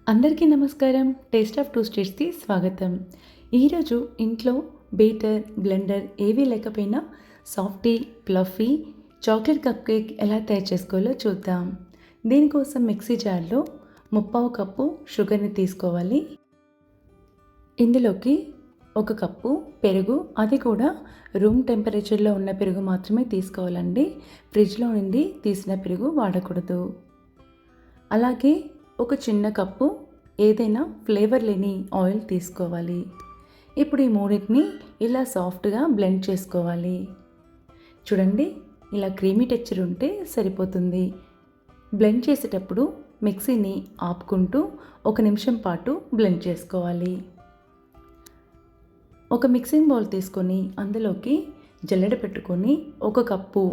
అందరికీ నమస్కారం. Taste of two స్టేట్స్‌కి స్వాగతం. ఈరోజు ఇంట్లో బీటర్, బ్లెండర్ ఏవీ లేకపోయినా softy, fluffy chocolate cup cake ఎలా తయారు చేసుకోవాలో చూద్దాం. దీనికోసం మిక్సీ జార్‌లో 3/4 కప్పు షుగర్‌ని తీసుకోవాలి. ఇందులోకి 1 కప్పు పెరుగు, అది కూడా రూమ్ టెంపరేచర్‌లో ఉన్న పెరుగు మాత్రమే తీసుకోవాలండి. ఫ్రిడ్జ్‌లో నుండి తీసిన పెరుగు వాడకూడదు. అలాగే ఒక చిన్న కప్పు ఏదైనా ఫ్లేవర్ లేని ఆయిల్ తీసుకోవాలి. ఇప్పుడు ఈ మూడింటిని ఇలా సాఫ్ట్గా బ్లెండ్ చేసుకోవాలి. చూడండి, ఇలా క్రీమీ టెక్స్చర్ ఉంటే సరిపోతుంది. బ్లెండ్ చేసేటప్పుడు మిక్సీని ఆపుకుంటూ 1 నిమిషం పాటు బ్లెండ్ చేసుకోవాలి. ఒక మిక్సింగ్ బౌల్ తీసుకొని అందులోకి జల్లెడ పెట్టుకొని 1 కప్పు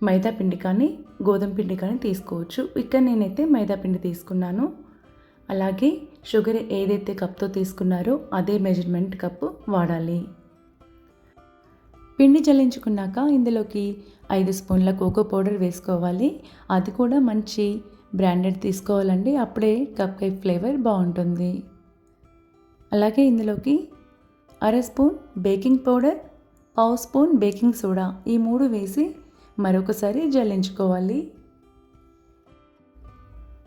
మైదా పిండి కానీ గోధుమ పిండి కానీ తీసుకోవచ్చు. ఇక్కడ నేనైతే మైదా పిండి తీసుకున్నాను. అలాగే షుగర్ ఏదైతే కప్తో తీసుకున్నారో అదే మెజర్మెంట్ కప్పు వాడాలి. పిండి జల్లించుకున్నాక ఇందులోకి 5 స్పూన్ల కోకో పౌడర్ వేసుకోవాలి. అది కూడా మంచి బ్రాండెడ్ తీసుకోవాలండి, అప్పుడే కప్ కేక్ ఫ్లేవర్ బాగుంటుంది. అలాగే ఇందులోకి 1/2 spoon baking powder, 1/2 spoon baking soda, ఈ 3 వేసి మరొకసారి జల్లించుకోవాలి.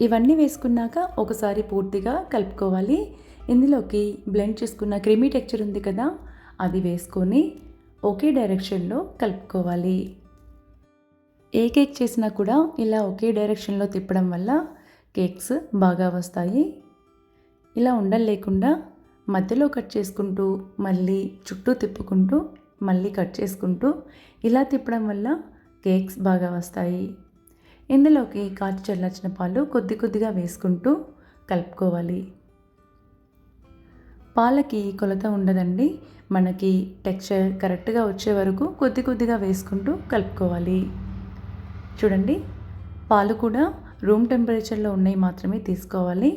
ఇవన్నీ వేసుకున్నాక ఒకసారి పూర్తిగా కలుపుకోవాలి. ఇందులోకి బ్లెండ్ చేసుకున్న క్రీమీ టెక్స్చర్ ఉంది కదా, అది వేసుకొని ఒకే డైరెక్షన్లో కలుపుకోవాలి. ఏ కేక్ చేసినా కూడా ఇలా ఒకే డైరెక్షన్లో తిప్పడం వల్ల కేక్స్ బాగా వస్తాయి. ఇలా ఉండలు లేకుండా మధ్యలో కట్ చేసుకుంటూ మళ్ళీ చుట్టూ తిప్పుకుంటూ మళ్ళీ కట్ చేసుకుంటూ ఇలా తిప్పడం వల్ల కేక్స్ బాగా వస్తాయి. ఇందులోకి కాచి చల్లార్చిన పాలు కొద్ది కొద్దిగా వేసుకుంటూ కలుపుకోవాలి. పాలకి కొలత ఉండదండి, మనకి టెక్స్చర్ కరెక్ట్గా వచ్చే వరకు కొద్ది కొద్దిగా వేసుకుంటూ కలుపుకోవాలి. చూడండి, పాలు కూడా రూమ్ టెంపరేచర్లో ఉన్నవి మాత్రమే తీసుకోవాలి.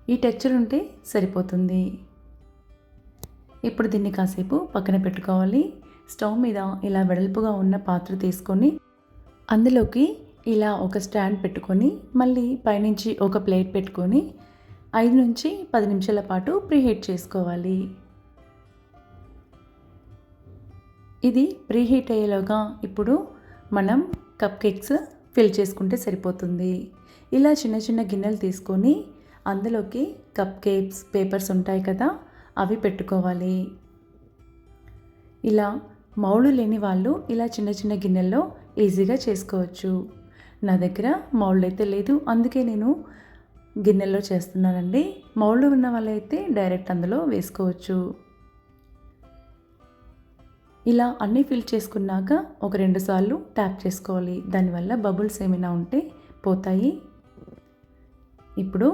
ఈ టెక్స్చర్ ఉంటే సరిపోతుంది. ఇప్పుడు దీన్ని కాసేపు పక్కన పెట్టుకోవాలి. స్టవ్ మీద ఇలా వెడల్పుగా ఉన్న పాత్ర తీసుకొని అందులోకి ఇలా ఒక స్టాండ్ పెట్టుకొని మళ్ళీ పైనుంచి ఒక ప్లేట్ పెట్టుకొని 5 నుంచి 10 నిమిషాల పాటు ప్రీహీట్ చేసుకోవాలి. ఇది ప్రీహీట్ అయ్యేలోగా ఇప్పుడు మనం కప్ కేక్స్ ఫిల్ చేసుకుంటే సరిపోతుంది. ఇలా చిన్న చిన్న గిన్నెలు తీసుకొని అందులోకి కప్ కేక్స్ పేపర్స్ ఉంటాయి కదా, అవి పెట్టుకోవాలి. ఇలా మౌళ్ళు లేని వాళ్ళు ఇలా చిన్న చిన్న గిన్నెల్లో ఈజీగా చేసుకోవచ్చు. నా దగ్గర మౌళ్ళు అయితే లేదు, అందుకే నేను గిన్నెల్లో చేస్తున్నానండి. మౌళ్ళు ఉన్న వాళ్ళైతే డైరెక్ట్ అందులో వేసుకోవచ్చు. ఇలా అన్నీ ఫిల్ చేసుకున్నాక ఒక 2 సార్లు ట్యాప్ చేసుకోవాలి. దానివల్ల బబుల్స్ ఏమైనా ఉంటే పోతాయి. ఇప్పుడు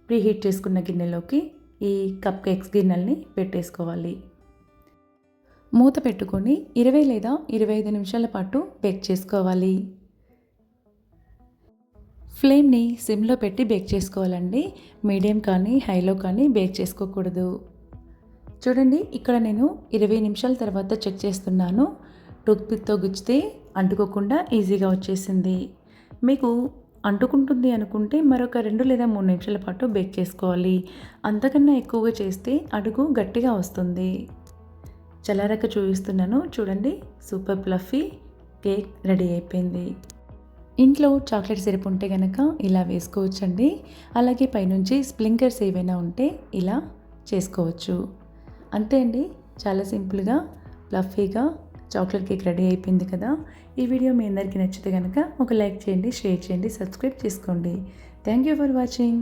ప్రీహీట్ చేసుకున్న గిన్నెలోకి ఈ కప్ కేక్స్ గిన్నెల్ని పెట్టేసుకోవాలి. మూత పెట్టుకొని 20 లేదా 25 నిమిషాల పాటు బేక్ చేసుకోవాలి. ఫ్లేమ్ని సిమ్లో పెట్టి బేక్ చేసుకోవాలండి, మీడియం కానీ హైలో కానీ బేక్ చేసుకోకూడదు. చూడండి, ఇక్కడ నేను 20 నిమిషాల తర్వాత చెక్ చేస్తున్నాను. టూత్పిక్తో గుచ్చితే అంటుకోకుండా ఈజీగా వచ్చేసింది. మీకు అంటుకుంటుంది అనుకుంటే మరొక 2 లేదా 3 నిమిషాల పాటు బేక్ చేసుకోవాలి. అంతకన్నా ఎక్కువగా చేస్తే అడుగు గట్టిగా వస్తుంది. చల్లారాక చూపిస్తున్నాను. చూడండి, సూపర్ ఫ్లఫీ కేక్ రెడీ అయిపోయింది. ఇంట్లో చాక్లెట్ సిరప్ ఉంటే కనుక ఇలా వేసుకోవచ్చండి. అలాగే పైనుంచి స్ప్రింక్లర్స్ ఏవైనా ఉంటే ఇలా చేసుకోవచ్చు. అంతే అండి, చాలా సింపుల్గా ఫ్లఫీగా చాక్లెట్ కేక్ రెడీ అయిపోయింది కదా. ఈ వీడియో మీ అందరికీ నచ్చితే కనుక ఒక లైక్ చేయండి, షేర్ చేయండి, సబ్స్క్రైబ్ చేసుకోండి. Thank you for watching.